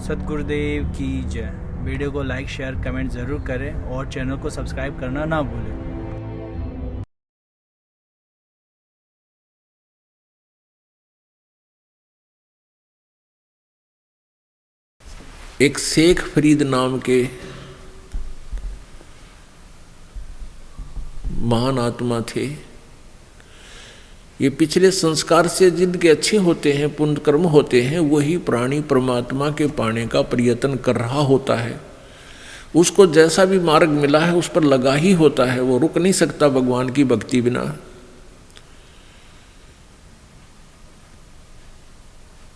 सतगुरुदेव की जय। वीडियो को लाइक शेयर कमेंट ज़रूर करें और चैनल को सब्सक्राइब करना ना भूलें। एक शेख फरीद नाम के महान आत्मा थे। ये पिछले संस्कार से जिनके अच्छे होते हैं, पुण्य कर्म होते हैं, वही प्राणी परमात्मा के पाने का प्रयत्न कर रहा होता है। उसको जैसा भी मार्ग मिला है उस पर लगा ही होता है, वो रुक नहीं सकता भगवान की भक्ति बिना।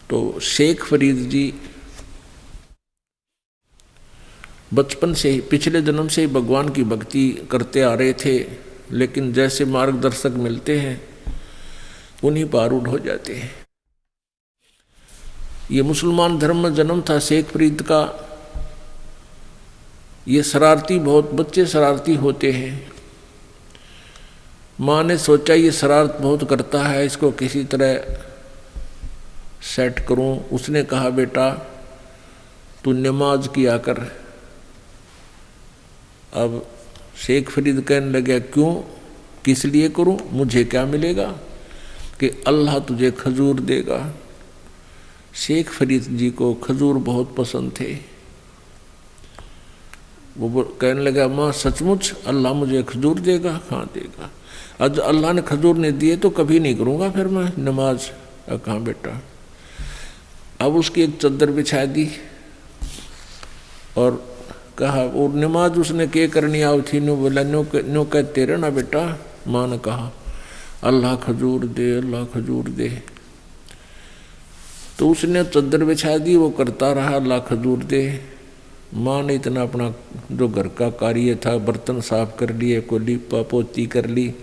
तो शेख फरीद जी बचपन से ही, पिछले जन्म से ही भगवान की भक्ति करते आ रहे थे, लेकिन जैसे मार्गदर्शक मिलते हैं उन्हीं पर आरूढ़ हो जाते हैं। ये मुसलमान धर्म में जन्म था शेख फरीद का। ये शरारती, बहुत बच्चे शरारती होते हैं। माँ ने सोचा ये शरारत बहुत करता है, इसको किसी तरह सेट करूं। उसने कहा बेटा तू नमाज किया कर। अब शेख फरीद कहने लगे क्यों, किस लिए करूं, मुझे क्या मिलेगा, कि अल्लाह तुझे खजूर देगा। शेख फरीद जी को खजूर बहुत पसंद थे। वो कहने लगा माँ सचमुच अल्लाह मुझे खजूर देगा? हाँ देगा। आज अल्लाह ने खजूर नहीं दिए तो कभी नहीं करूँगा फिर मैं नमाज। कहाँ बेटा। अब उसकी एक चद्दर बिछा दी और कहा, और नमाज उसने के करनी आओ थी, नो बोला नो कहते रहना बेटा। माँ ने कहा अल्लाह खजूर दे, अल्लाह खजूर दे। तो उसने चद्दर बिछा दी, वो करता रहा अल्लाह खजूर दे। माँ ने इतना अपना जो घर का कार्य था, बर्तन साफ कर लिए, को लीपा पोती कर ली,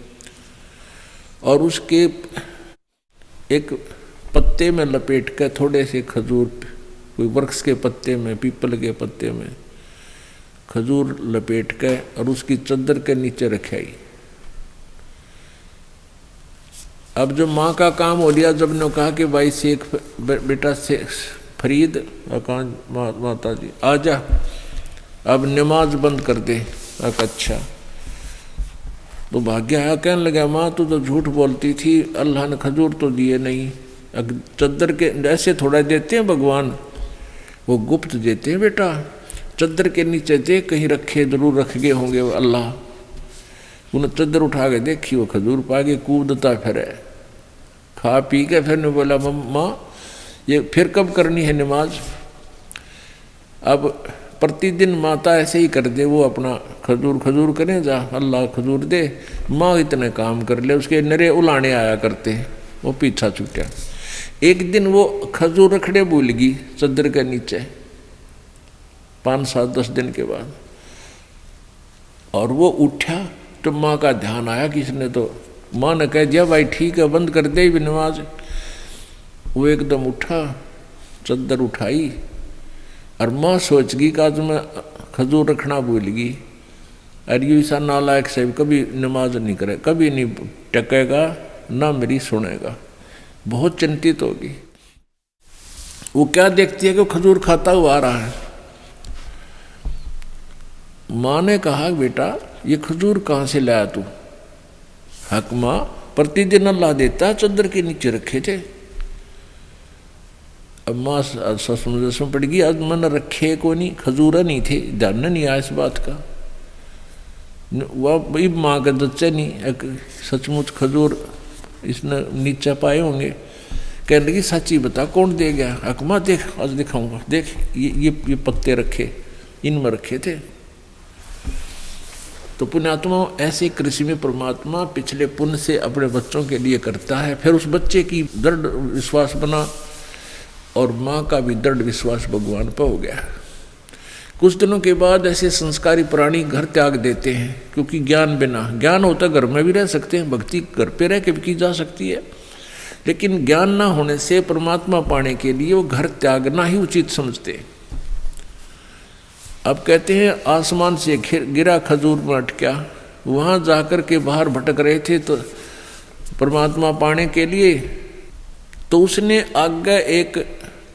और उसके एक पत्ते में लपेट कर थोड़े से खजूर, कोई वृक्ष के पत्ते में, पीपल के पत्ते में खजूर लपेट के और उसकी चद्दर के नीचे रखाई। अब जो माँ का काम हो लिया, जब ने कहा कि भाई शेख बेटा शेख फरीद, माता जी आजा अब नमाज बंद कर दे। अच्छा। तो भाग्य आया, कहने लगा माँ तू तो झूठ बोलती थी, अल्लाह ने खजूर तो दिए नहीं। चद्दर के ऐसे थोड़ा देते हैं भगवान, वो गुप्त देते हैं बेटा। चद्दर के नीचे देख कहीं रखे, जरूर रख गए होंगे वो अल्लाह। उन्हें चद्दर उठा के देखी, वो खजूर पा के कूदता फिर खा पी के फिर ने बोला मम्मा ये फिर कब करनी है नमाज। अब प्रतिदिन माता ऐसे ही कर दे, वो अपना खजूर खजूर करें जा, अल्लाह खजूर दे। माँ इतने काम कर ले, उसके नरे उलाने आया करते हैं, वो पीछा छूटा। एक दिन वो खजूर रखने भूल गई चद्दर के नीचे, 5-7-10 दिन के बाद, और वो उठा तो माँ का ध्यान आया किसने, तो माँ ने कह दिया भाई ठीक है बंद कर दे भी नमाज। वो एकदम उठा, चद्दर उठाई, और माँ सोच गई कि आज मैं खजूर रखना भूल गई। अरे ये ऐसा नालायक से कभी नमाज नहीं करे, कभी नहीं टकेगा, ना मेरी सुनेगा। बहुत चिंतित होगी। वो क्या देखती है कि खजूर खाता हुआ आ रहा है। माँ ने कहा बेटा ये खजूर कहाँ से लाया तू? हक माँ प्रतिदिन अल्लाह देता, चद्दर के नीचे रखे थे। अब माँ समझ पड़ गई, आज मन रखे को नहीं, खजूरा नहीं थे, ध्यान नहीं आया इस बात का। वह माँ का बच्चे नहीं, सचमुच खजूर इसने नीचे पाए होंगे। कहने लगी सच्ची बता कौन दे गया? हक माँ देख आज दिखाऊंगा, देख ये पत्ते रखे, इनमें रखे थे। तो पुण्यात्मा ऐसे कृषि में परमात्मा पिछले पुण्य से अपने बच्चों के लिए करता है। फिर उस बच्चे की दृढ़ विश्वास बना और माँ का भी दृढ़ विश्वास भगवान पर हो गया। कुछ दिनों के बाद ऐसे संस्कारी प्राणी घर त्याग देते हैं, क्योंकि ज्ञान बिना, ज्ञान होता घर में भी रह सकते हैं, भक्ति घर पे रह के भी की जा सकती है, लेकिन ज्ञान ना होने से परमात्मा पाने के लिए वो घर त्यागना ही उचित समझते हैं। अब कहते हैं आसमान से गिरा खजूर में अटका, वहाँ जाकर के बाहर भटक रहे थे तो परमात्मा पाने के लिए, तो उसने आगे एक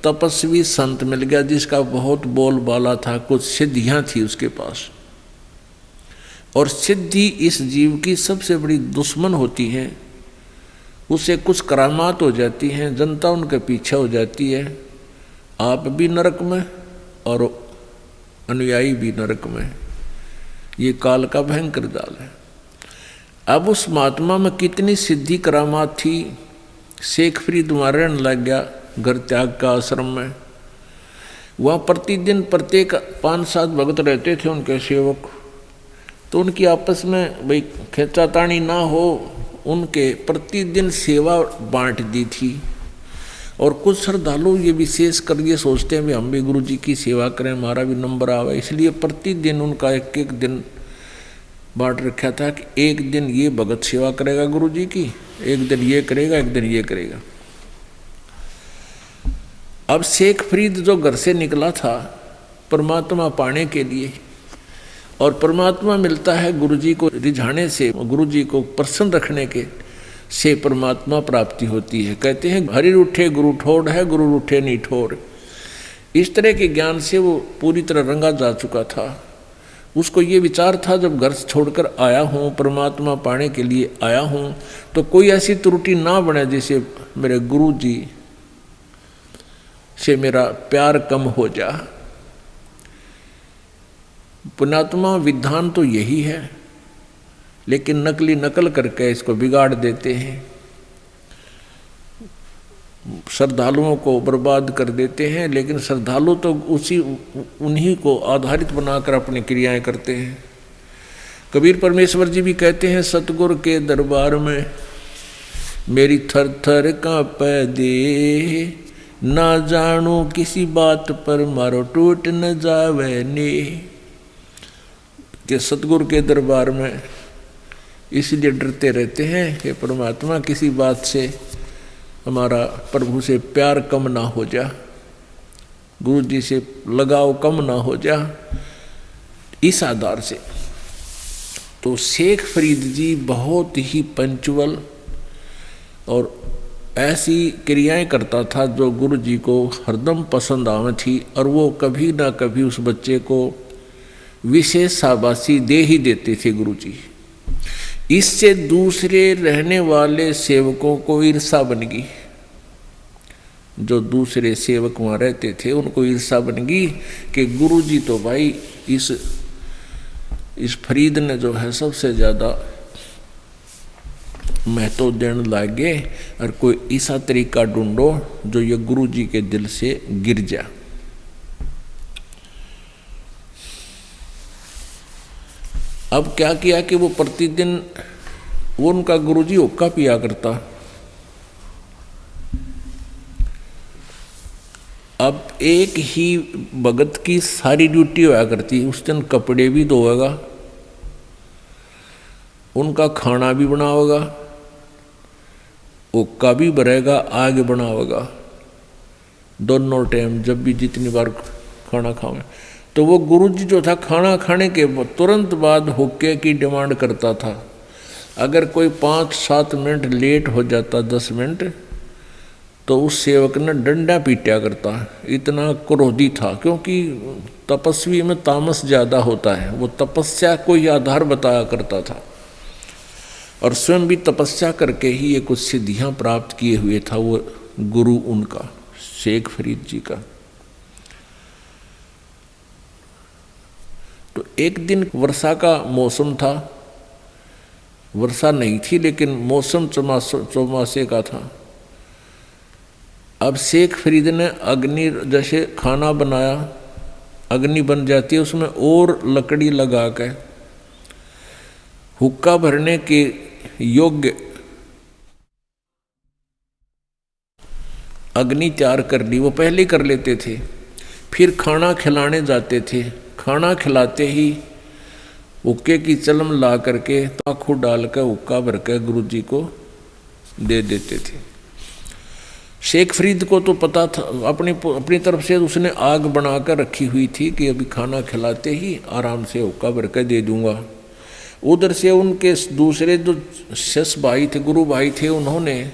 तपस्वी संत मिल गया जिसका बहुत बोलबाला था, कुछ सिद्धियां थी उसके पास। और सिद्धि इस जीव की सबसे बड़ी दुश्मन होती है। उसे कुछ करामात हो जाती हैं, जनता उनके पीछे हो जाती है, आप भी नरक में और अनुयायी भी नरक में। ये काल का भयंकर जाल है। अब उस महात्मा में कितनी सिद्धि करामात थी। शेख फरीद वहाँ रहने लग गया, घर त्याग का आश्रम में। वहाँ प्रतिदिन प्रत्येक 5-7 भगत रहते थे उनके सेवक। तो उनकी आपस में भाई खेचातानी ना हो, उनके प्रतिदिन सेवा बांट दी थी। और कुछ श्रद्धालु ये विशेष कर ये सोचते हैं भी हम भी गुरु जी की सेवा करें, हमारा भी नंबर आवे, इसलिए प्रतिदिन उनका एक एक दिन बांट रखा था कि एक दिन ये भगत सेवा करेगा गुरु जी की, एक दिन ये करेगा, एक दिन ये करेगा। अब शेख फरीद जो घर से निकला था परमात्मा पाने के लिए, और परमात्मा मिलता है गुरु जी को रिझाने से, गुरु जी को प्रसन्न रखने के से परमात्मा प्राप्ति होती है। कहते हैं हरि रूठे गुरु ठोर है, गुरु रूठे नहीं ठोर। इस तरह के ज्ञान से वो पूरी तरह रंगा जा चुका था। उसको ये विचार था जब घर छोड़कर आया हूँ, परमात्मा पाने के लिए आया हूँ, तो कोई ऐसी त्रुटि ना बने जिससे मेरे गुरु जी से मेरा प्यार कम हो जा। पुण्यात्मा विधान तो यही है, लेकिन नकली नकल करके इसको बिगाड़ देते हैं, श्रद्धालुओं को बर्बाद कर देते हैं। लेकिन श्रद्धालु तो उन्हीं को आधारित बनाकर अपनी क्रियाएं करते हैं। कबीर परमेश्वर जी भी कहते हैं, सतगुरु के दरबार में मेरी थर थर कांपे दे, ना जानू किसी बात पर मारो टूट न जावे ने। कि सतगुरु के दरबार में इसलिए डरते रहते हैं कि परमात्मा किसी बात से हमारा प्रभु से प्यार कम ना हो जा, गुरु जी से लगाव कम ना हो जा, इस आधार से। तो शेख फरीद जी बहुत ही पंचुअल और ऐसी क्रियाएं करता था जो गुरु जी को हरदम पसंद आवे थी, और वो कभी ना कभी उस बच्चे को विशेष शाबाशी दे ही देते थे गुरु जी। इससे दूसरे रहने वाले सेवकों को ईर्षा बन गई। जो दूसरे सेवक वहाँ रहते थे उनको ईर्षा बन गई कि गुरु जी तो भाई इस फरीद ने जो है सबसे ज़्यादा महत्व देने लगे, और कोई ऐसा तरीका ढूंढो जो ये गुरु जी के दिल से गिर जा। अब क्या किया कि वो प्रतिदिन वो उनका गुरुजी हुक्का पिया करता। अब एक ही भगत की सारी ड्यूटी होया करती, उस दिन कपड़े भी धोएगा, उनका खाना भी बनावेगा, हुक्का भी भरेगा, आग बनावेगा, दोनों टाइम जब भी जितनी बार खाना खावे। तो वो गुरुजी जो था खाना खाने के तुरंत बाद हुक्के की डिमांड करता था। अगर कोई 5-7 मिनट लेट हो जाता, 10 मिनट, तो उस सेवक ने डंडा पीटा करता। इतना क्रोधी था, क्योंकि तपस्वी में तामस ज़्यादा होता है। वो तपस्या को ही आधार बताया करता था, और स्वयं भी तपस्या करके ही ये कुछ सिद्धियाँ प्राप्त किए हुए था वो गुरु उनका, शेख फरीद जी का। तो एक दिन वर्षा का मौसम था, वर्षा नहीं थी लेकिन मौसम चौमासे का था। अब शेख फरीद ने अग्नि जैसे खाना बनाया, अग्नि बन जाती है, उसमें और लकड़ी लगा के हुक्का भरने के योग्य अग्नि तैयार कर ली। वो पहले ही कर लेते थे, फिर खाना खिलाने जाते थे। खाना खिलाते ही हुक्के की चलम ला करके आँखू डाल कर हुक्का भर कर गुरु जी को दे देते थे। शेख फरीद को तो पता था, अपनी तरफ से उसने आग बना कर रखी हुई थी कि अभी खाना खिलाते ही आराम से हुक्का भर कर दे दूंगा। उधर से उनके दूसरे जो शिष्य भाई थे, गुरु भाई थे, उन्होंने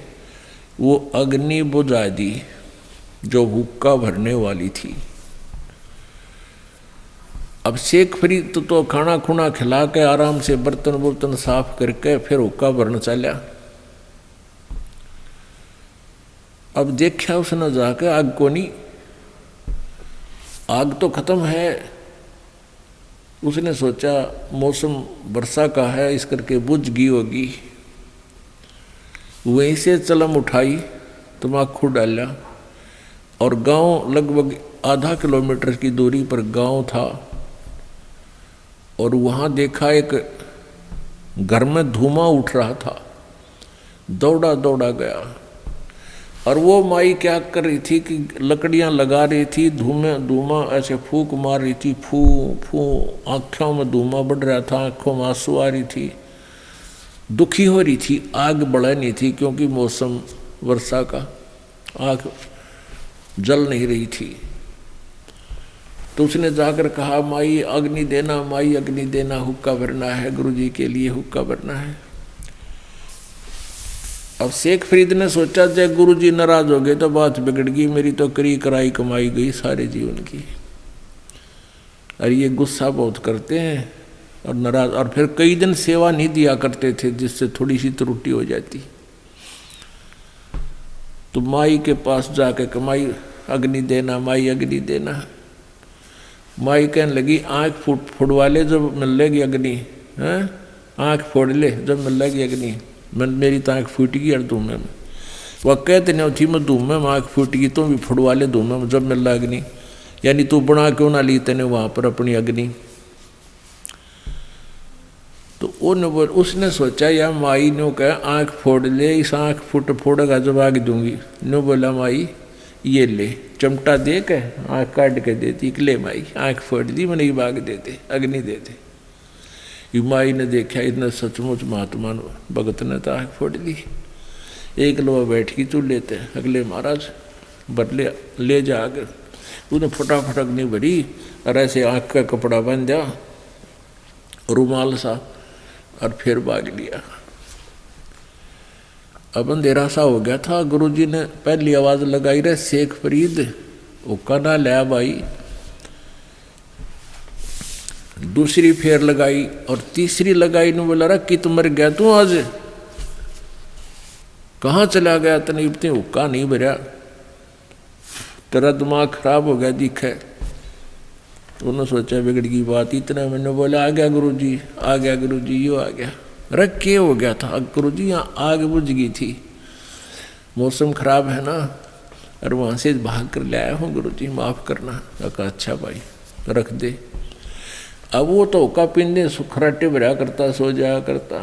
वो अग्नि बुझा दी। जो हुक्का भरने वाली थी। अब शेख फरीद तो खाना खुना खिला के आराम से बर्तन बुर्तन साफ करके फिर हुक्का भरना चला। अब देखा उसने जाके आग को नहीं, आग तो खत्म है। उसने सोचा मौसम वर्षा का है, इस करके बुझ गई होगी। वहीं से चलम उठाई, तम्बाकू डाला और गांव लगभग आधा किलोमीटर की दूरी पर गांव था। और वहाँ देखा एक घर में धुआं उठ रहा था। दौड़ा दौड़ा गया और वो माई क्या कर रही थी कि लकड़ियाँ लगा रही थी, धुआं ऐसे फूंक मार रही थी, फू फू। आँखों में धुआं बढ़ रहा था, आँखों में आंसू आ रही थी, दुखी हो रही थी। आग बढ़ा नहीं थी क्योंकि मौसम वर्षा का, आग जल नहीं रही थी। तो उसने जाकर कहा, माई अग्नि देना, माई अग्नि देना, हुक्का भरना है, गुरुजी के लिए हुक्का भरना है। अब शेख फरीद ने सोचा जब गुरुजी नाराज हो गए तो बात बिगड़ गई, मेरी तो करी कराई कमाई गई सारे जीवन की। और ये गुस्सा बहुत करते हैं और नाराज, और फिर कई दिन सेवा नहीं दिया करते थे जिससे थोड़ी सी त्रुटि हो जाती। तो माई के पास जाके कमाई अग्नि देना, माई अग्नि देना। माई कहने लगी, आँख फोड़वा ले जब मिल लेगी अग्नि, हैं आँख फोड़ ले जब मिल लेगी अग्नि। मेरी तो आँख फूट गई और धूमे में। वह कहते नहीं थी मैं धूमे में आँख फूट गई, तो भी फोड़वा ले धूमे में जब मिल रहा अग्नि। यानी तू बना क्यों ना ली तेने वहाँ पर अपनी अग्नि। तो उसने सोचा यार माई ने कहा आँख फोड़ ले, इस आँख फोड़ेगा जब आग दूंगी। नो बोला माई ये ले, चमटा दे के आँख काट के देती कि ले माई आँख फोड़ दी, मैंने ये बाग दे दे, अग्नि दे दे। ये माई ने देखा इतना सचमुच महात्मा भगत ने तो आँख फोड़ दी। एक लोहा बैठ की तू लेते, अगले महाराज बदले ले जा आगे। उसने फटाफट अग्नि भरी और ऐसे आँख का कपड़ा बन जा रुमाल सा और फिर भाग लिया। अब अंधेरा सा हो गया था। गुरुजी ने पहली आवाज लगाई, रे शेख फरीद हुक्का ना लिया भाई। दूसरी फेर लगाई और तीसरी लगाई ने बोला, कि तुम मर गया तू आज, कहाँ चला गया तने इतने हुक्का नहीं भरा, तेरा दिमाग खराब हो गया दिखे। उन्होंने सोचा बिगड़ की बात। इतना मैंने बोला आ गया गुरुजी, आ गया गुरुजी, यो आ गया। रख के हो गया था गुरुजी, यहाँ आग बुझ गई थी, मौसम खराब है ना, और वहाँ से भाग कर ले आया हूँ गुरुजी, माफ़ करना। कहा अच्छा भाई रख दे। अब वो तो हुक्का पीने खराटे भरा करता, सो जाया करता।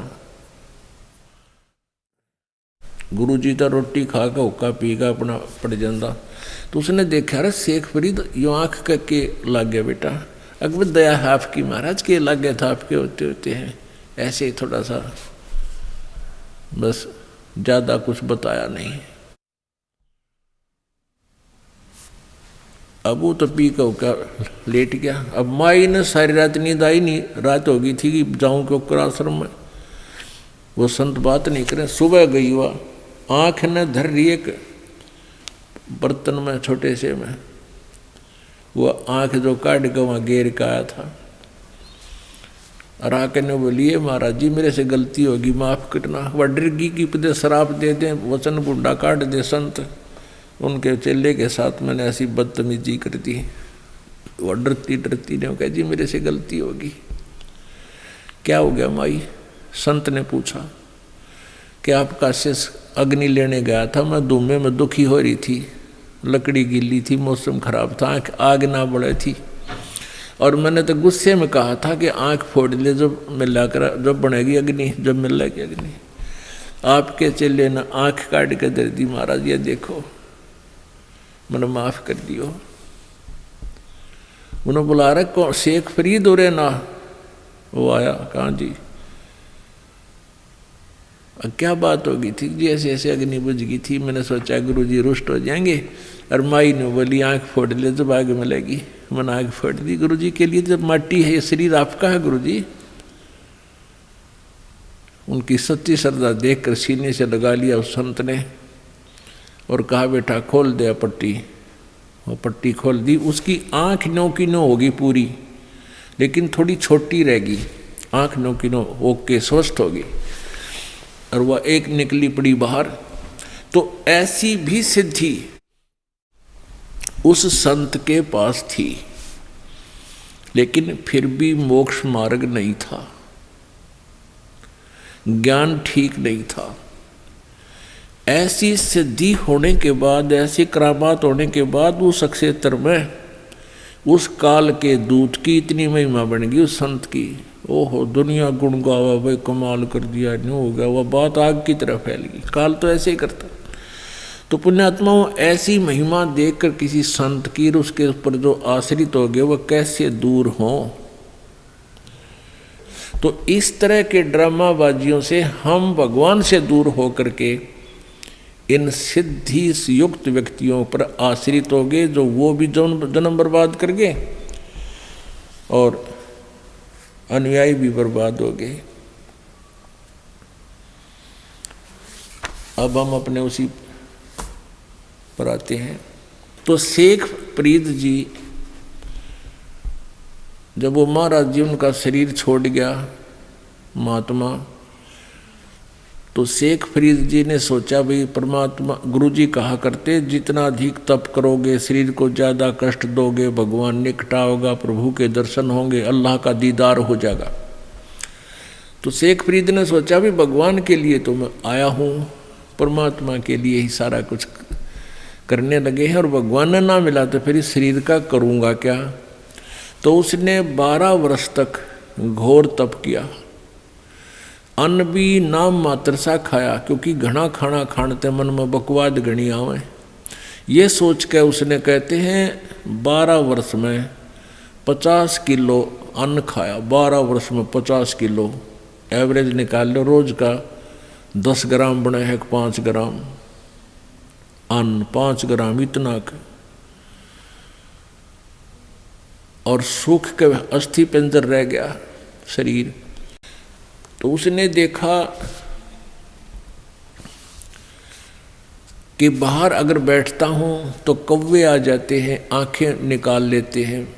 गुरुजी तो रोटी खा के हुक्का पी का अपना पड़ जाता। तो उसने देखा रे शेख फरीद यो आँख के लग गया बेटा। अकबर दया है आपकी महाराज, के लग गया था आपके होते होते हैं, ऐसे ही थोड़ा सा, बस ज़्यादा कुछ बताया नहीं। अब वो तो पी का होकर लेट गया। अब माई ने सारी रात नींद आई नहीं, रात हो गई थी कि जाऊँ क्यों आश्रम में, वो संत बात नहीं करें। सुबह गई हुआ, आँख ने धर रही एक बर्तन में छोटे से में, वो आँख जो काट के वहाँ गेर का आया था। और आके ने बोलिए महाराज जी मेरे से गलती होगी, माफ़ करना। वह डर गई कि पदे शराब दे दें, वचन बुंडा काट दे संत। उनके चेले के साथ मैंने ऐसी बदतमीजी कर दी। वह डरती डरती ने कहा जी मेरे से गलती होगी। क्या हो गया माई? संत ने पूछा कि आपका शिष्य अग्नि लेने गया था, मैं धुएं में दुखी हो रही थी, लकड़ी गीली थी, मौसम खराब था, आग ना बढ़े थी, और मैंने तो गुस्से में कहा था कि आँख फोड़ ले जब मिला कर, जब बनेगी अग्नि, जब मिलेगी अग्नि। आपके चेले ने आँख काट के दे दी। महाराज ये देखो, मैंने माफ़ कर दियो। उन्होंने बुला रहा कौन? शेख फरीद हो रहे ना? वो आया, कहाँ जी? क्या बात हो गई थी जी? ऐसे ऐसे अग्नि बुझ गई थी, मैंने सोचा गुरुजी रुष्ट हो जाएंगे। और माई ने बोली आँख फोड़ ले जब आग मिलेगी। मैंने आँख फोड़ दी गुरुजी के लिए, जब माटी है ये शरीर आपका है गुरुजी। उनकी सच्ची श्रद्धा देखकर सीने से लगा लिया उस संत ने और कहा बेटा खोल दे पट्टी, वो पट्टी खोल दी, उसकी आँख 9 की 9 होगी पूरी, लेकिन थोड़ी छोटी रहेगी, आँख 9 की 9 ओके स्वस्थ होगी, और वह एक निकली पड़ी बाहर। तो ऐसी भी सिद्धि उस संत के पास थी, लेकिन फिर भी मोक्ष मार्ग नहीं था, ज्ञान ठीक नहीं था। ऐसी सिद्धि होने के बाद, ऐसी करामात होने के बाद उस क्षेत्र में उस काल के दूत की इतनी महिमा बन गई उस संत की। ओहो, दुनिया गुण गावा, भाई कमाल कर दिया, नहीं हो गया, वह बात आग की तरफ फैल गई। काल तो ऐसे ही करता। तो पुण्यात्माओं, ऐसी महिमा देखकर किसी संत की उसके ऊपर जो आश्रित हो गए वह कैसे दूर हों। तो इस तरह के ड्रामाबाजियों से हम भगवान से दूर होकर के इन सिद्धि युक्त व्यक्तियों पर आश्रित हो गए, जो वो भी जन्म बर्बाद कर गए और अनुयायी भी बर्बाद हो गए। अब हम अपने उसी पर आते हैं। तो शेख फरीद जी, जब वो महाराज जी उनका शरीर छोड़ गया महात्मा, तो शेख फरीद जी ने सोचा भाई परमात्मा, गुरु जी कहा करते जितना अधिक तप करोगे, शरीर को ज़्यादा कष्ट दोगे, भगवान निकट आओगा, प्रभु के दर्शन होंगे, अल्लाह का दीदार हो जाएगा। तो शेख फरीद ने सोचा भी भगवान के लिए तो मैं आया हूँ, परमात्मा के लिए ही सारा कुछ करने लगे हैं, और भगवान ने ना मिला तो फिर इस शरीर का करूँगा क्या। तो उसने 12 वर्ष तक घोर तप किया, अन्न भी नाम मात्र सा खाया, क्योंकि घना खाना खाने मन में बकवाद घनी आवे। ये सोच के उसने, कहते हैं 12 वर्ष में 50 किलो अन्न खाया। 12 वर्ष में 50 किलो एवरेज निकाल लो, रोज का 10 ग्राम बना है, 5 ग्राम अन्न, 5 ग्राम इतना का, और सूख के अस्थि पिंजर रह गया शरीर। तो उसने देखा कि बाहर अगर बैठता हूँ तो कौवे आ जाते हैं, आंखें निकाल लेते हैं,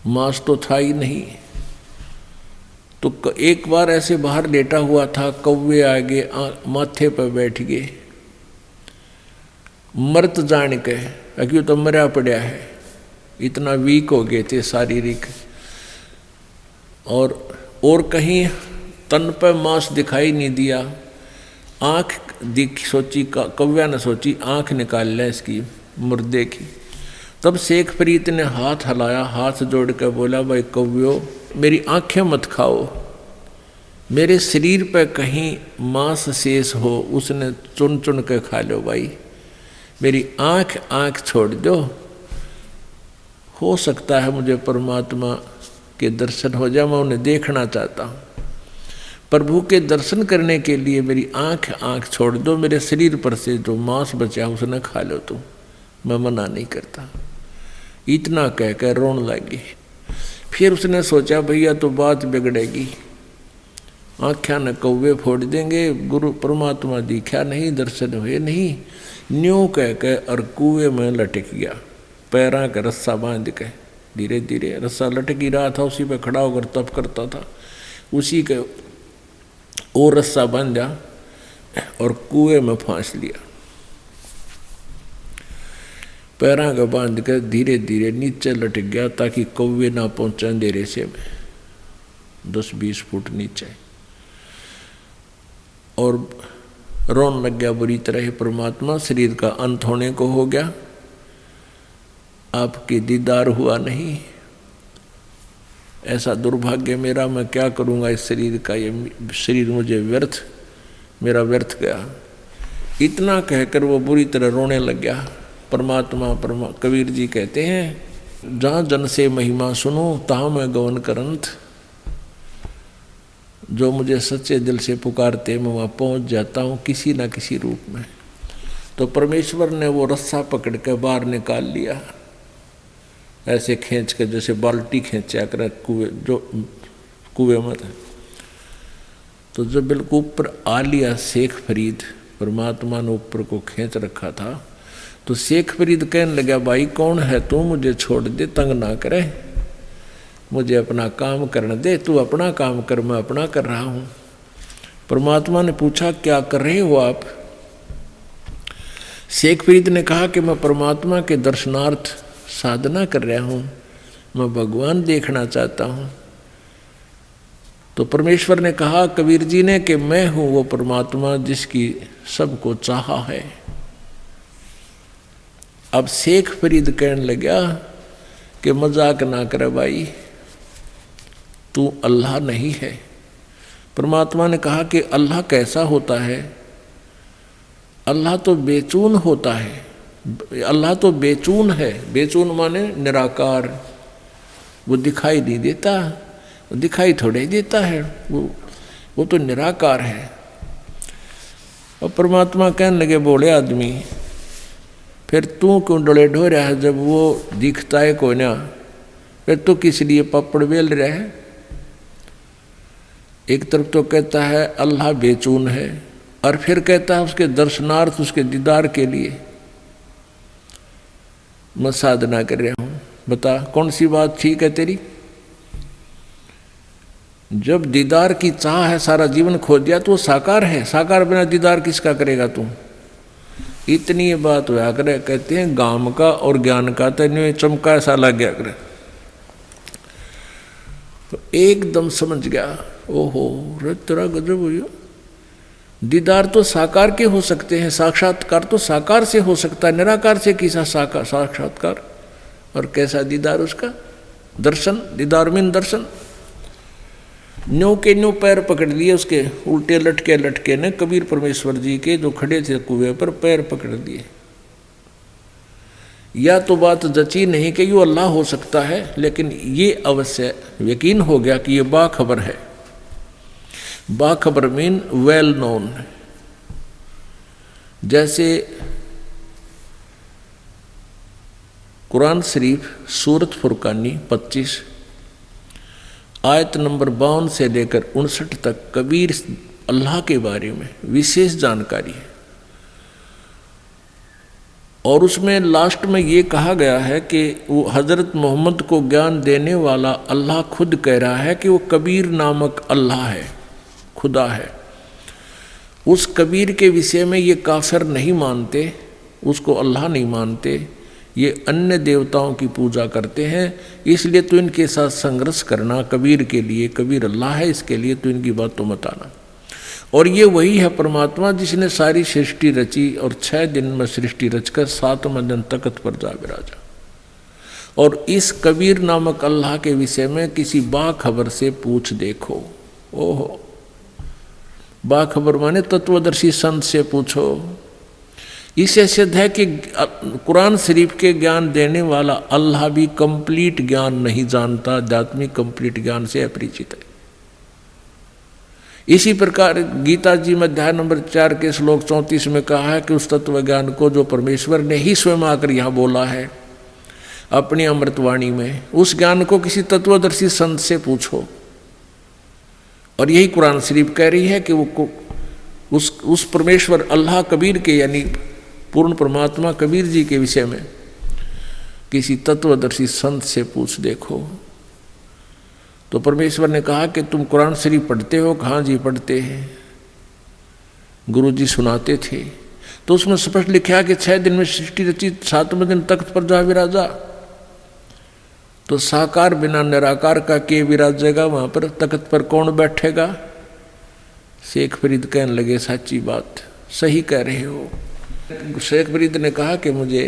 मांस तो था ही नहीं। तो एक बार ऐसे बाहर लेटा हुआ था, कौवे आ गए, माथे पर बैठ गए, मर्त जान के, क्यों तो मरा पड़ा है, इतना वीक हो गए थे शारीरिक, और कहीं तन पर मांस दिखाई नहीं दिया। आँख सोची, कौव्या ने सोची आँख निकाल लें इसकी मुर्दे की। तब शेख फरीद ने हाथ हिलाया, हाथ जोड़ कर बोला, भाई कौव्यो, मेरी आँखें मत खाओ, मेरे शरीर पर कहीं मांस शेष हो उसने चुन चुन के खा लो भाई, मेरी आँख छोड़ दो, हो सकता है मुझे परमात्मा के दर्शन हो जाए, मैं उन्हें देखना चाहता हूँ। प्रभु के दर्शन करने के लिए मेरी आँख छोड़ दो, मेरे शरीर पर से जो मांस बचा उसने खा लो तुम, मैं मना नहीं करता। इतना कह कर रोने लगी। फिर उसने सोचा भैया तो बात बिगड़ेगी, आँखें न कौवे फोड़ देंगे, गुरु परमात्मा दिखा नहीं, दर्शन हुए नहीं, न्यों कह के और कुएं में लटक गया, पैरा का रस्सा बांध के। धीरे धीरे रस्सा लटक ही रहा था, उसी पे खड़ा होकर तप करता था, उसी के और रस्सा बांधा और कुएं में फांस लिया। पैरा का बांध कर धीरे धीरे नीचे लटक गया, ताकि कौवे ना पहुंचे अंधेरे से में 10-20 फुट नीचे, और रोन लग गया बुरी तरह ही, परमात्मा शरीर का अंत होने को हो गया, आपके दीदार हुआ नहीं, ऐसा दुर्भाग्य मेरा, मैं क्या करूँगा इस शरीर का, ये शरीर मुझे व्यर्थ, मेरा व्यर्थ गया। इतना कहकर वो बुरी तरह रोने लग गया। परमात्मा कबीर जी कहते हैं, जहाँ जन से महिमा सुनो तहाँ मैं गवन करंत, जो मुझे सच्चे दिल से पुकारते मैं वहाँ पहुँच जाता हूँ किसी न किसी रूप में। तो परमेश्वर ने वो रस्सा पकड़ के बाहर निकाल लिया, ऐसे खींच के, जैसे बाल्टी खींचा कर कुएं में था। तो जब बिल्कुल ऊपर आ लिया शेख फरीद, परमात्मा ने ऊपर को खींच रखा था, तो शेख फरीद कहने लगा, भाई कौन है तू, मुझे छोड़ दे, तंग ना करे, मुझे अपना काम करने दे, तू अपना काम कर, मैं अपना कर रहा हूँ। परमात्मा ने पूछा, क्या कर रहे हो आप? शेख फरीद ने कहा कि मैं परमात्मा के दर्शनार्थ साधना कर रहा हूँ, मैं भगवान देखना चाहता हूँ। तो परमेश्वर ने कहा कबीर जी ने कि मैं हूँ वो परमात्मा जिसकी सबको चाहा है। अब शेख फरीद कहने लगा कि मजाक ना करे भाई, तू अल्लाह नहीं है। परमात्मा ने कहा कि अल्लाह कैसा होता है? अल्लाह तो बेचून होता है, अल्लाह तो बेचून है। बेचून माने निराकार, वो दिखाई नहीं देता, वो दिखाई थोड़े ही देता है, वो तो निराकार है। और परमात्मा कहने लगे, बोले आदमी, फिर तू क्यों डोले ढो रहा है जब वो दिखता है को ना, फिर तू किस लिए पपड़ बेल रहा है? एक तरफ तो कहता है अल्लाह बेचून है, और फिर कहता है उसके दर्शनार्थ, उसके दीदार के लिए मैं साधना कर रहा हूं। बता कौन सी बात ठीक है तेरी? जब दीदार की चाह है, सारा जीवन खो दिया तो वो साकार है, साकार बिना दीदार किसका करेगा तू? इतनी बात हुआ करे, कहते हैं गाम का और ज्ञान का तेने चमका ऐसा लग गया करे। तो एकदम समझ गया, ओहो रे तेरा गजब हुई। दीदार तो साकार के हो सकते हैं, साक्षात्कार तो साकार से हो सकता है, निराकार से किसा साक्षात्कार? और कैसा दीदार उसका? दर्शन, दीदार मीन दर्शन। न्यू के न्यू पैर पकड़ लिए उसके, उल्टे लटके लटके ने कबीर परमेश्वर जी के जो खड़े थे कुएं पर, पैर पकड़ लिए। या तो बात जची नहीं कि ये अल्लाह हो सकता है, लेकिन ये अवश्य यकीन हो गया कि ये बाखबर है। बाखबर मीन वेल नोन। जैसे कुरान शरीफ सूरत फुरकानी 25 आयत नंबर 52 से लेकर 59 तक कबीर अल्लाह के बारे में विशेष जानकारी है। और उसमें लास्ट में ये कहा गया है कि वो हज़रत मोहम्मद को ज्ञान देने वाला अल्लाह खुद कह रहा है कि वो कबीर नामक अल्लाह है, खुदा है। उस कबीर के विषय में ये काफिर नहीं मानते, उसको अल्लाह नहीं मानते, ये अन्य देवताओं की पूजा करते हैं। इसलिए तो इनके साथ संघर्ष करना कबीर के लिए, कबीर अल्लाह है इसके लिए तो इनकी बात तो मत आना। और ये वही है परमात्मा जिसने सारी सृष्टि रची और 6 दिन में सृष्टि रचकर 7वें दिन तख्त पर जा विराजा। और इस कबीर नामक अल्लाह के विषय में किसी बाखबर से पूछ देखो। ओहो, बाखबर माने तत्वदर्शी संत से पूछो। इससे सिद्ध है कि कुरान शरीफ के ज्ञान देने वाला अल्लाह भी कंप्लीट ज्ञान नहीं जानता, आध्यात्मिक कंप्लीट ज्ञान से अपरिचित है। इसी प्रकार गीता जी में अध्याय नंबर 4 के श्लोक 34 में कहा है कि उस तत्व ज्ञान को जो परमेश्वर ने ही स्वयं आकर यहाँ बोला है अपनी अमृतवाणी में, उस ज्ञान को किसी तत्वदर्शी संत से पूछो। और यही कुरान शरीफ कह रही है कि वो उस परमेश्वर अल्लाह कबीर के यानी पूर्ण परमात्मा कबीर जी के विषय में किसी तत्वदर्शी संत से पूछ देखो। तो परमेश्वर ने कहा कि तुम कुरान शरीफ पढ़ते हो? हाँ जी पढ़ते हैं, गुरु जी सुनाते थे। तो उसमें स्पष्ट लिखा कि 6 दिन में सृष्टि रची, 7वें दिन तख्त पर जा विराजा। तो साकार बिना निराकार का के विराजेगा वहां पर? तख्त पर कौन बैठेगा? शेख फरीद कहने लगे, सच्ची बात, सही कह रहे हो। शेख फरीद ने कहा कि मुझे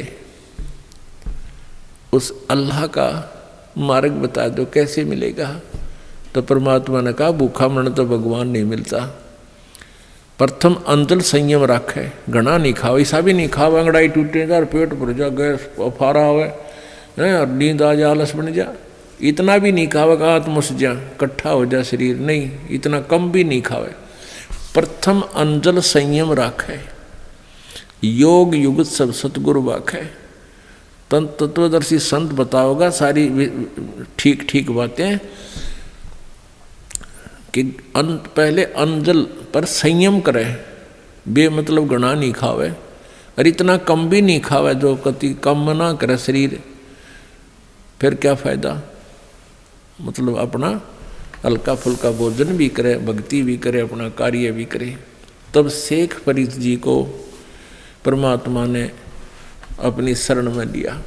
उस अल्लाह का मार्ग बता दो, कैसे मिलेगा? तो परमात्मा ने कहा, भूखा मरना तो भगवान नहीं मिलता। प्रथम अंजल संयम रखे, घना नहीं खाओ, ऐसा भी नहीं खाओ अंगड़ाई टूटे जा, पेट भर जा, गैस फारा हो और नींद आ जा, आलस बन जा। इतना भी नहीं खावे का आत्मस जा, इकट्ठा हो जा शरीर, नहीं इतना कम भी नहीं खावे। प्रथम अंजल संयम रखे, योग युगत सब सतगुरु वाखे। तत्वदर्शी संत बताओगा सारी ठीक ठीक बातें कि पहले अंजल पर संयम करे, बे मतलब गणा नहीं खावे, और इतना कम भी नहीं खावे जो कति कम ना करे शरीर, फिर क्या फायदा। मतलब अपना हल्का फुल्का भोजन भी करे, भक्ति भी करे, अपना कार्य भी करे। तब शेख फरीद जी को परमात्मा ने अपनी शरण में लिया।